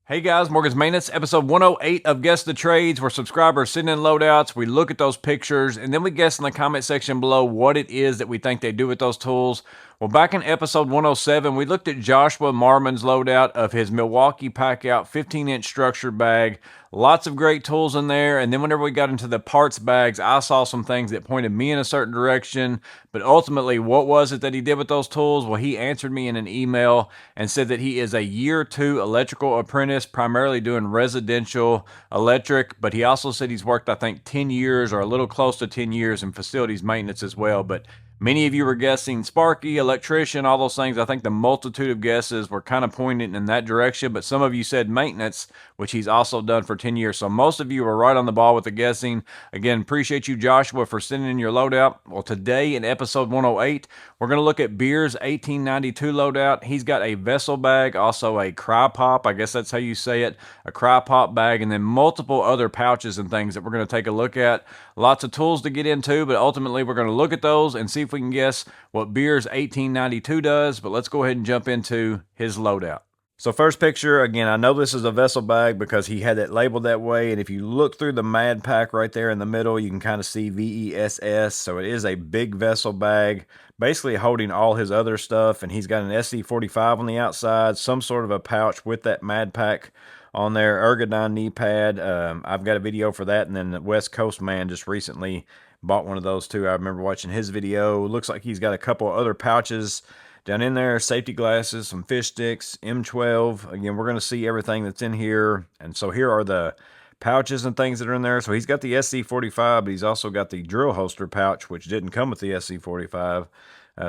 Hey guys, Morgan's Maintenance, episode 108 of Guess the Trades, where subscribers send in loadouts, we look at those pictures, and then we guess in the comment section below what it is that we think they do with those tools. Well, back in episode 107, we looked at Joshua Marmon's loadout of his Milwaukee Packout 15-inch structured bag. Lots of great tools in there, and then whenever we got into the parts bags, I saw some things that pointed me in a certain direction, but ultimately, what was it that he did with those tools? Well, he answered me in an email and said that he is a year 2 electrical apprentice, primarily doing residential electric, but he also said he's worked, I think, 10 years or a little close to 10 years in facilities maintenance as well. But many of you were guessing Sparky, electrician, all those things. I think the multitude of guesses were kind of pointing in that direction, but some of you said maintenance, which he's also done for 10 years. So most of you were right on the ball with the guessing. Again, appreciate you, Joshua, for sending in your loadout. Well, today in episode 108, we're going to look at Beer's 1892 loadout. He's got a vessel bag, also a Crypop, I guess that's how you say it, a Crypop bag, and then multiple other pouches and things that we're going to take a look at. Lots of tools to get into, but ultimately we're going to look at those and see if we can guess what Beer's 1892 does. But let's go ahead and jump into his loadout. So first picture, again, I know this is a vessel bag because he had it labeled that way. And if you look through the Mad Pack right there in the middle, you can kind of see VESS. So it is a big vessel bag, basically holding all his other stuff. And he's got an SC45 on the outside, some sort of a pouch with that Mad Pack on there, Ergodyne knee pad. I've got a video for that. And then the West Coast man just recently bought one of those too. I remember watching his video. Looks like he's got a couple other pouches down in there, safety glasses, some fish sticks, M12. Again, we're going to see everything that's in here. And so here are the pouches and things that are in there. So he's got the SC45, but he's also got the drill holster pouch, which didn't come with the SC45.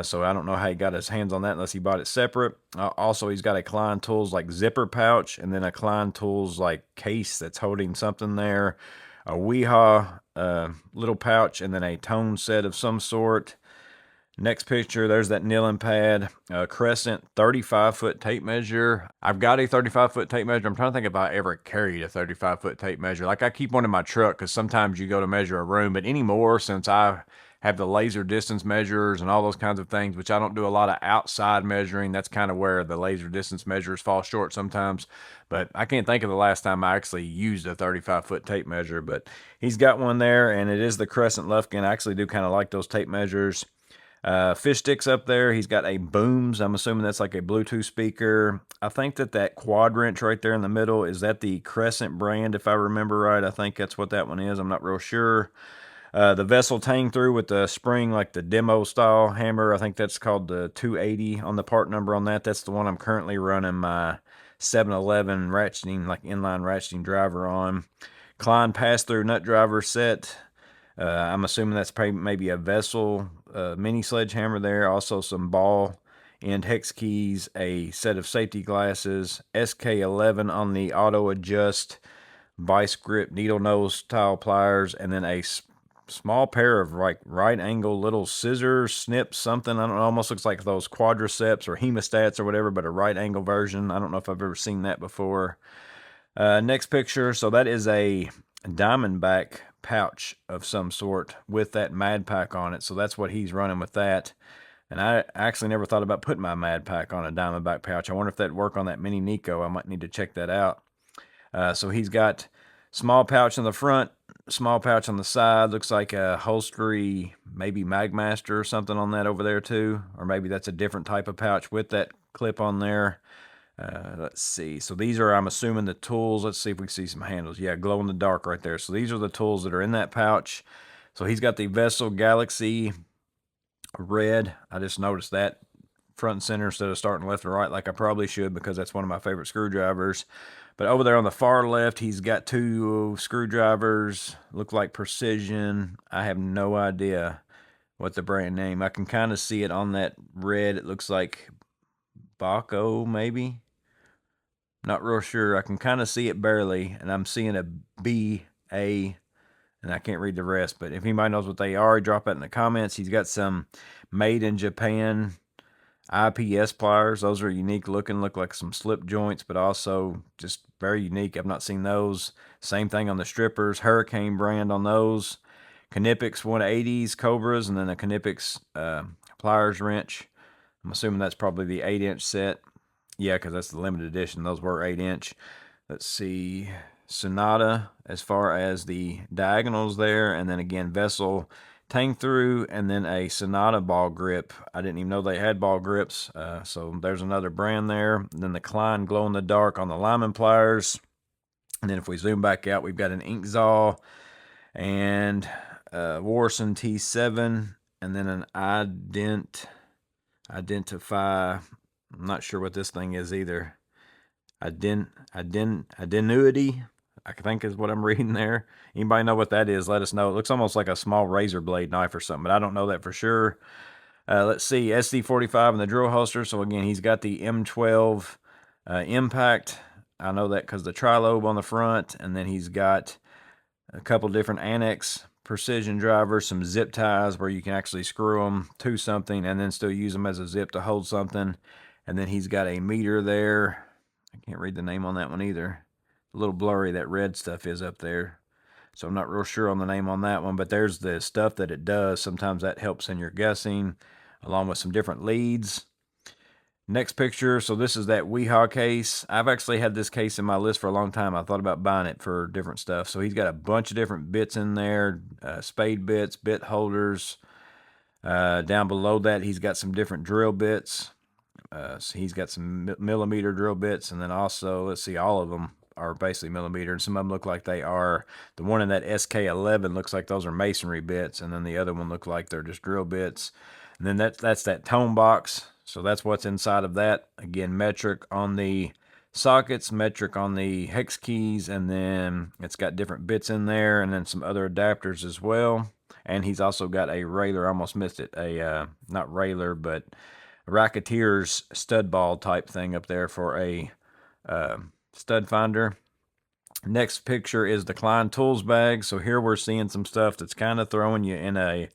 So I don't know how he got his hands on that unless he bought it separate. Also, he's got a Klein Tools like zipper pouch, and then a Klein Tools like case that's holding something there. A Weehaw little pouch, and then a tone set of some sort. Next picture, there's that kneeling pad, Crescent 35-foot tape measure. I've got a 35-foot tape measure. I'm trying to think if I ever carried a 35-foot tape measure. Like I keep one in my truck because sometimes you go to measure a room, but anymore since I have the laser distance measures and all those kinds of things, which I don't do a lot of outside measuring. That's kind of where the laser distance measures fall short sometimes. But I can't think of the last time I actually used a 35-foot tape measure, but he's got one there, and it is the Crescent Lufkin. I actually do kind of like those tape measures. Fish sticks up there. He's got a Booms. I'm assuming that's like a Bluetooth speaker. I think that quad wrench right there in the middle, is that the Crescent brand, if I remember right? I think that's what that one is. I'm not real sure. The vessel tang through with the spring, like the demo style hammer. I think that's called the 280 on the part number on that. That's the one I'm currently running my 711 ratcheting, like inline ratcheting driver on. Klein pass-through nut driver set. I'm assuming that's maybe a vessel mini sledgehammer there. Also some ball and hex keys, a set of safety glasses, SK11 on the auto adjust vice grip needle nose style pliers, and then a small pair of like right angle little scissors, snips, something. I don't know, almost looks like those quadriceps or hemostats or whatever, but a right angle version. I don't know if I've ever seen that before. Next picture, so that is a Diamondback pouch of some sort with that Mad Pack on it. So that's what he's running with that. And I actually never thought about putting my Mad Pack on a Diamondback pouch. I wonder if that'd work on that Mini Nico. I might need to check that out. So he's got small pouch in the front, small pouch on the side. Looks like a holstery, maybe Magmaster or something on that over there too. Or maybe that's a different type of pouch with that clip on there. Let's see. So these are, I'm assuming, the tools. Let's see if we see some handles. Yeah, glow in the dark right there. So these are the tools that are in that pouch. So he's got the Vessel Galaxy red. I just noticed that front and center instead of starting left and right like I probably should, because that's one of my favorite screwdrivers. But over there on the far left, he's got two screwdrivers. Look like Precision. I have no idea what the brand name. I can kind of see it on that red. It looks like Baco, maybe. Not real sure. I can kind of see it barely, and I'm seeing a B, A, and I can't read the rest. But if anybody knows what they are, drop that in the comments. He's got some made in Japan IPS pliers. Those are unique looking, look like some slip joints, but also just very unique. I've not seen those. Same thing on the strippers. Hurricane brand on those. Knipex 180s, Cobras, and then a Knipex pliers wrench. I'm assuming that's probably the 8-inch set. Yeah, because that's the limited edition. Those were 8-inch. let's see, Sonata as far as the diagonals there, and then again Vessel tang through, and then a Sonata ball grip. I didn't even know they had ball grips, so there's another brand there. And then the Klein glow in the dark on the Lyman pliers. And then if we zoom back out, we've got an Inkzall and Warson T7, and then an Identify. I'm not sure what this thing is either. Identity, I think is what I'm reading there. Anybody know what that is? Let us know. It looks almost like a small razor blade knife or something, but I don't know that for sure. Let's see, SD45 in the drill holster. So again, he's got the M12 impact. I know that because the tri-lobe on the front, and then he's got a couple different annex precision drivers, some zip ties where you can actually screw them to something and then still use them as a zip to hold something. And then he's got a meter there. I can't read the name on that one either. A little blurry, that red stuff is up there. So I'm not real sure on the name on that one, but there's the stuff that it does. Sometimes that helps in your guessing, along with some different leads. Next picture, so this is that Weehaw case. I've actually had this case in my list for a long time. I thought about buying it for different stuff. So he's got a bunch of different bits in there, spade bits, bit holders. Down below that, he's got some different drill bits. So he's got some millimeter drill bits, and then also, let's see, all of them are basically millimeter, and some of them look like they are. The one in that SK11 looks like those are masonry bits, and then the other one look like they're just drill bits. And then that's that tone box. So that's what's inside of that. Again, metric on the sockets, metric on the hex keys, and then it's got different bits in there, and then some other adapters as well. And he's also got a railer, I almost missed it, not railer, but Racketeer's stud ball type thing up there for a stud finder. Next picture is the Klein Tools bag. So here we're seeing some stuff that's kind of throwing you in a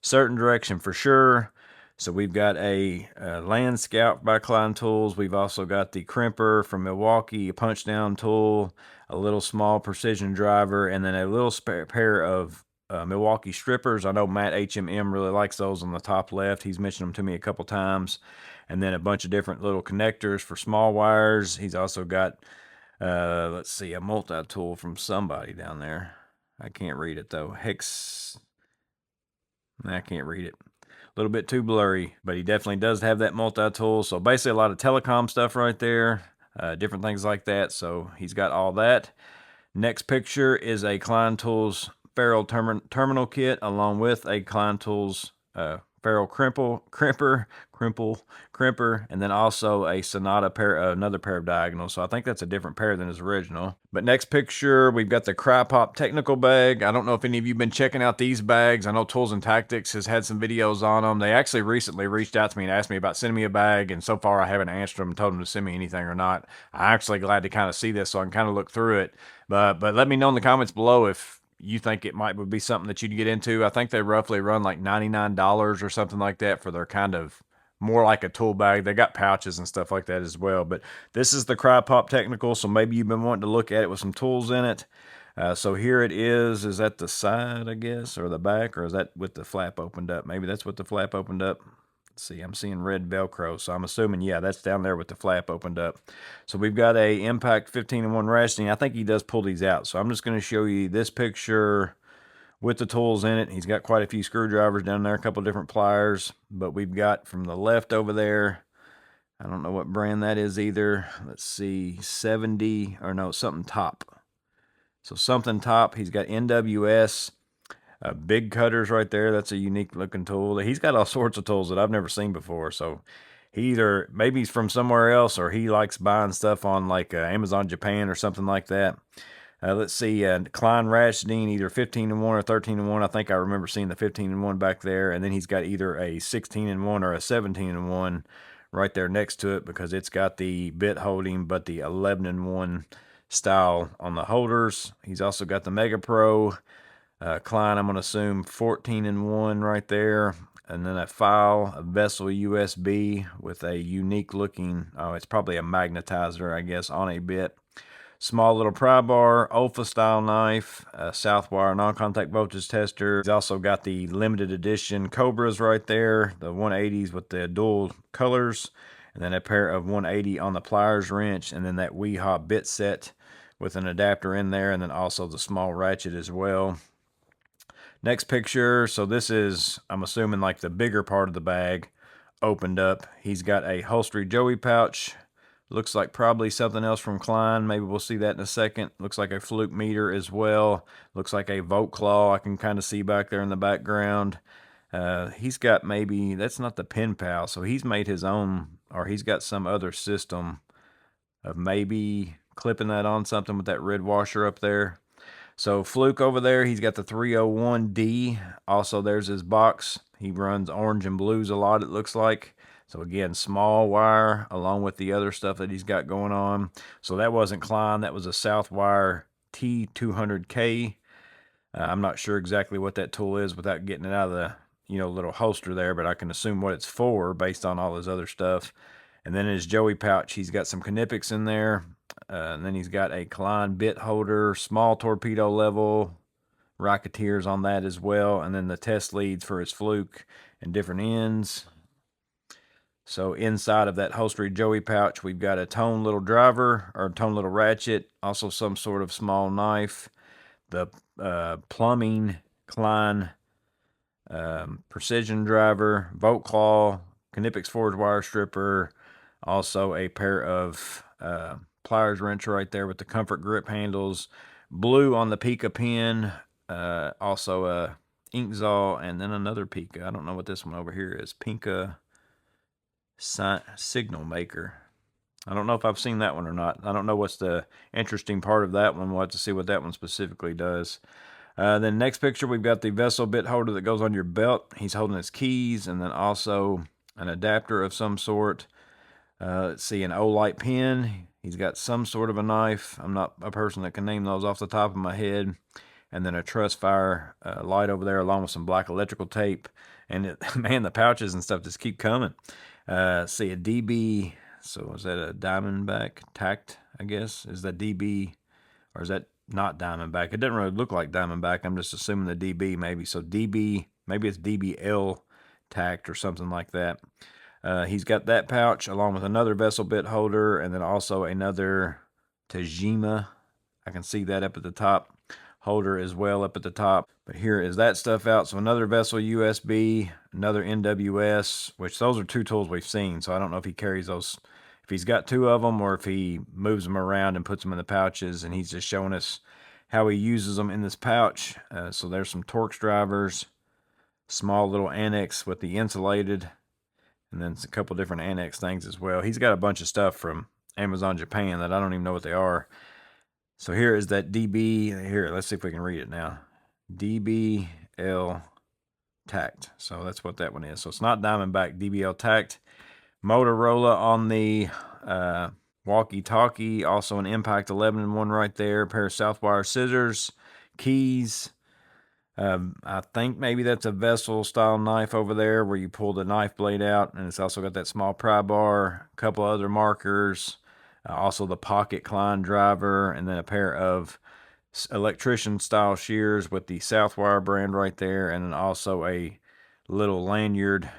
certain direction for sure. So we've got a Land Scout by Klein Tools. We've also got the crimper from Milwaukee, a punch down tool, a little small precision driver, and then a little spare pair of Milwaukee strippers. I know Matt HMM really likes those on the top left. He's mentioned them to me a couple times. And then a bunch of different little connectors for small wires. He's also got, let's see, a multi-tool from somebody down there. I can't read it though. I can't read it. A little bit too blurry, but he definitely does have that multi-tool. So basically a lot of telecom stuff right there, different things like that. So he's got all that. Next picture is a Klein Tools ferrule terminal kit, along with a Klein Tools ferrule crimper, and then also a Sonata another pair of diagonals. So I think that's a different pair than his original. But next picture, we've got the Crypop technical bag. I don't know if any of you have been checking out these bags. I know Tools and Tactics has had some videos on them. They actually recently reached out to me and asked me about sending me a bag, and so far I haven't answered them and told them to send me anything or not. I'm actually glad to kind of see this so I can kind of look through it. But let me know in the comments below if you think it would be something that you'd get into. I think they roughly run like $99 or something like that for their kind of more like a tool bag. They got pouches and stuff like that as well. But this is the Crypop Technical, so maybe you've been wanting to look at it with some tools in it. So here it is. Is that the side, I guess, or the back, or is that with the flap opened up? Maybe that's with the flap opened up. See, I'm seeing red Velcro, so I'm assuming, yeah, that's down there with the flap opened up. So we've got a Impact 15-in-1 ratcheting. I think he does pull these out, so I'm just going to show you this picture with the tools in it. He's got quite a few screwdrivers down there, a couple different pliers, but we've got from the left over there, I don't know what brand that is either. Let's see, 70, or no, something top. So something top. He's got NWS. Big cutters right there. That's a unique looking tool. He's got all sorts of tools that I've never seen before. So he either, maybe he's from somewhere else, or he likes buying stuff on like Amazon Japan or something like that. Let's see, Klein ratcheting, either 15-in-1 or 13-in-1. I think I remember seeing the 15-in-1 back there. And then he's got either a 16-in-1 or a 17-in-1 right there next to it, because it's got the bit holding, but the 11-in-1 style on the holders. He's also got the Mega Pro. Klein, I'm going to assume 14-in-1 right there. And then a file, a Vessel USB with a unique looking, oh, it's probably a magnetizer, I guess, on a bit. Small little pry bar, Olfa style knife, a Southwire non-contact voltage tester. He's also got the limited edition Cobras right there, the 180s with the dual colors. and then a pair of 180 on the pliers wrench, and then that Weehaw bit set with an adapter in there, and then also the small ratchet as well. Next picture, so this is, I'm assuming, like the bigger part of the bag opened up. He's got a holstery Joey pouch. Looks like probably something else from Klein. Maybe we'll see that in a second. Looks like a fluke meter as well. Looks like a Volt Claw I can kind of see back there in the background. He's got maybe, that's not the Pen Pal, so he's made his own, or he's got some other system of maybe clipping that on something with that red washer up there. So Fluke over there, he's got the 301D. Also, there's his box. He runs orange and blues a lot, it looks like. So again, small wire along with the other stuff that he's got going on. So that wasn't Klein, that was a Southwire T200K. I'm not sure exactly what that tool is without getting it out of the little holster there, but I can assume what it's for based on all his other stuff. And then in his Joey pouch, he's got some Knipex in there. And then he's got a Klein bit holder, small torpedo level, Rocketeers on that as well. And then the test leads for his fluke and different ends. So inside of that holstery Joey pouch, we've got a tone little driver, or tone little ratchet, also some sort of small knife, the plumbing Klein precision driver, Volt Claw, Knipex forged wire stripper, also a pair of pliers wrench right there with the comfort grip handles, blue on the Pika pin, also a Inkzall, and then another Pika. I don't know what this one over here is. Pika signal maker. I don't know if I've seen that one or not. I don't know what's the interesting part of that one. We'll have to see what that one specifically does. Then next picture, we've got the vessel bit holder that goes on your belt. He's holding his keys, and then also an adapter of some sort. Let's see, an Olight pen. He's got some sort of a knife. I'm not a person that can name those off the top of my head. And then a Trust Fire light over there, along with some black electrical tape. And man, the pouches and stuff just keep coming. See, a DB. So is that a Diamondback tacked, I guess? Is that DB, or is that not Diamondback? It doesn't really look like Diamondback. I'm just assuming the DB maybe. So DB, maybe it's DBL tacked or something like that. He's got that pouch along with another vessel bit holder, and then also another Tajima. I can see that up at the top. Holder as well up at the top. But here is that stuff out. So another vessel USB, another NWS, which those are two tools we've seen. So I don't know if he carries those, if he's got two of them, or if he moves them around and puts them in the pouches, and he's just showing us how he uses them in this pouch. So there's some Torx drivers, small little annex with the insulated, and then a couple different annex things as well. He's got a bunch of stuff from Amazon Japan that I don't even know what they are. So here is that DB. Here, let's see if we can read it now. DBL tacked. So that's what that one is. So it's not Diamondback, DBL tacked. Motorola on the walkie-talkie. Also an Impact 11 in one right there. A pair of Southwire scissors. Keys. I think maybe that's a vessel style knife over there where you pull the knife blade out, and it's also got that small pry bar, a couple other markers, also the pocket Klein driver, and then a pair of electrician style shears with the Southwire brand right there, and then also a little lanyard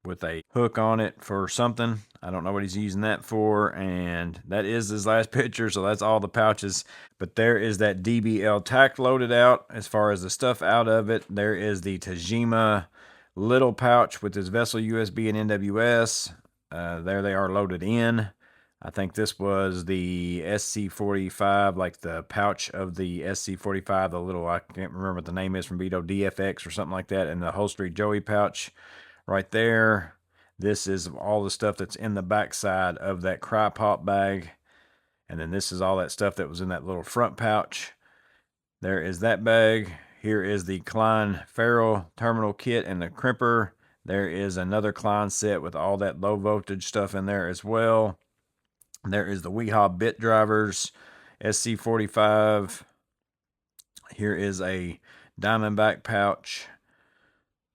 with a hook on it for something. I don't know what he's using that for, and that is his last picture, so that's all the pouches. But there is that DBL tack loaded out. As far as the stuff out of it, there is the Tajima little pouch with his vessel USB and NWS. There they are loaded in. I think this was the SC45, like the pouch of the SC45, the little, I can't remember what the name is from Vito, DFX or something like that, and the holstery Joey pouch right there. This is all the stuff that's in the backside of that Crypop bag. And then this is all that stuff that was in that little front pouch. There is that bag. Here is the Klein ferrule terminal kit and the crimper. There is another Klein set with all that low voltage stuff in there as well. There is the Weehaw bit drivers, SC45. Here is a Diamondback pouch.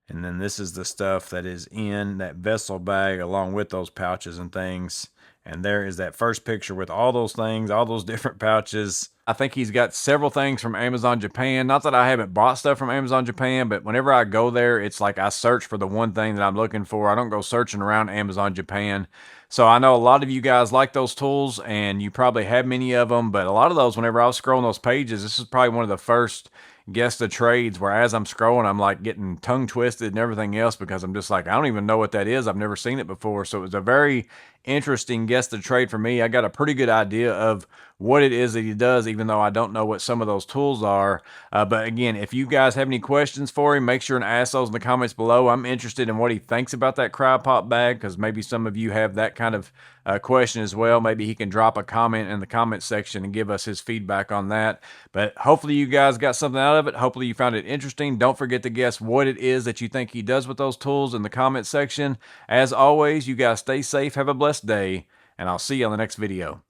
And then this is the stuff that is in that vessel bag along with those pouches and things. And there is that first picture with all those things, all those different pouches. I think he's got several things from Amazon Japan. Not that I haven't bought stuff from Amazon Japan, but whenever I go there, it's like I search for the one thing that I'm looking for. I don't go searching around Amazon Japan. So I know a lot of you guys like those tools and you probably have many of them, but a lot of those, whenever I was scrolling those pages, this is probably one of the first guess the trades where as I'm scrolling, I'm like getting tongue twisted and everything else because I'm just like, I don't even know what that is. I've never seen it before. So it was a very interesting guess the trade for me. I got a pretty good idea of what it is that he does, even though I don't know what some of those tools are. But again, if you guys have any questions for him, make sure and ask those in the comments below. I'm interested in what he thinks about that Crypop bag because maybe some of you have that kind of question as well. Maybe he can drop a comment in the comment section and give us his feedback on that. But hopefully you guys got something out of it. Hopefully you found it interesting. Don't forget to guess what it is that you think he does with those tools in the comment section. As always, you guys stay safe, have a blessed day, and I'll see you on the next video.